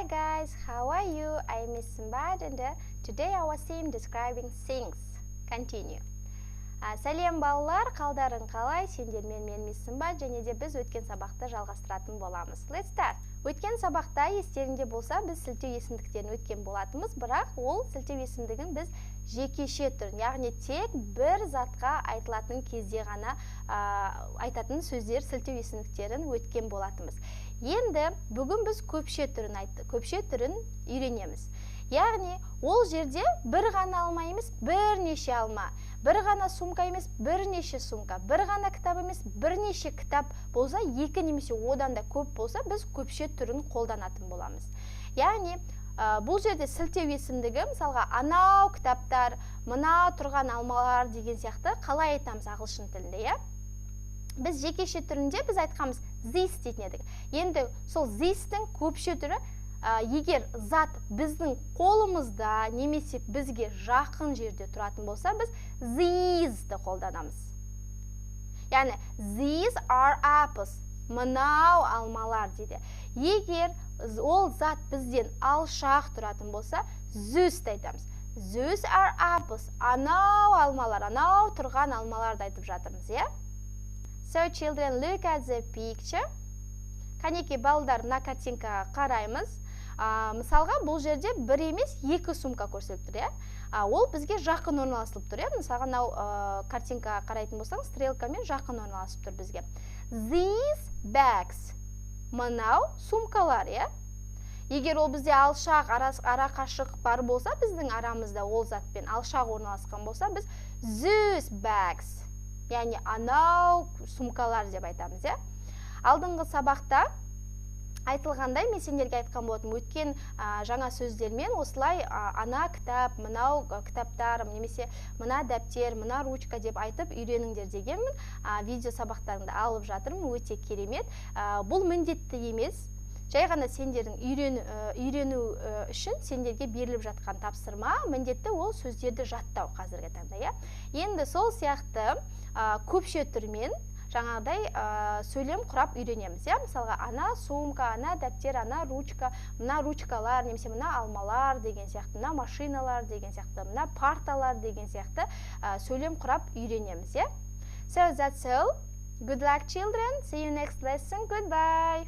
guys, how are you? I am Miss Simbad and today our theme describing things. Continue. Сәлем балалар, қалдарың қалай? Сендермен мен Miss Simbad және де біз өткен сабақты жалғастыратын боламыз. Let's start. Өткен сабақта естеріңде болса, біз сілтеу есімдіктерін өткен болатымыз, бірақ ол сілтеу есімдігін біз жекеше түрін, яғни тек бір затқа айтылатын кезде ғана айтатын сөздер сілтеу есімдіктерін өткен болатымыз. Енді бүгін біз көпше түрін үйренеміз. Яғни ол жерде бір ғана алма емес, бірнеше алма, бір ғана сумка емес, бірнеше сумка, бір ғана кітап емес, бірнеше кітап болса, екі немесе одан да көп болса, біз көпше түрін қолданатын боламыз. Яғни бұл жерде сілтеу есімдігі, мысалға анау кітаптар, мына тұрған алмалар деген сияқты қалай айтамыз ағылшын тілінде, иә? Біз жекеше түрінде біз айтқанымыз this дейтін едік. Енді сол this-тің көпше түрі, егер зат біздің қолымызда немесе бізге жақын жерде тұратын болса, біз these-ті қолданамыз. Яғни these are apples, мынау алмалар дейді. Егер ол зат бізден алшақ тұратын болса, those-ті айтамыз. Those are apples, анау алмалар, анау тұрған алмаларды айтып жатырмыз, иә? So children, look at the picture. Қанеке балдар, мына картинкаға қараймыз. Мысалға бұл жерде бір емес, екі сумка көрсетіліп тұр, иә? Ол бізге жақын орналасылып тұр, иә? Мысалға мынау картинкаға қарайтын болсаң, стрелкамен жақын орналасып тұр бізге. These bags. Мынау сумкалар, иә? Егер ол бізде алшақ, ара қашық бар болса, біздің арамызда ол затпен алшақ орналасқан болса, біз those bags. Яғни анау сумкалар деп айтамыз, иә? Алдыңғы сабақта айтылғандай, мен сендерге айтқан болатым, өткен жаңа сөздермен осылай ана кітап, мынау кітаптар, немесе мына дәптер, мына ручка деп айтып үйреніңдер дегенмін. Видео сабақтарыңды алып жатырмын, өте керемет. Бұл міндетті емес. Жай ғана сендердің үйрену үшін сендерге беріліп жатқан тапсырма, міндетті ол сөздерді жаттау қазіргі таңда, иә? Енді сол сияқты көпше түрмен жаңағыдай сөйлем құрап үйренеміз, иә? Мысалға, ана сумка, ана дәптер, ана ручка, мына ручкалар, немесе мына алмалар деген сияқты, мына машиналар деген сияқты, мына парталар деген сияқты сөйлем құрап үйренеміз, иә? So that's all. Good luck, children. See you next lesson. Goodbye.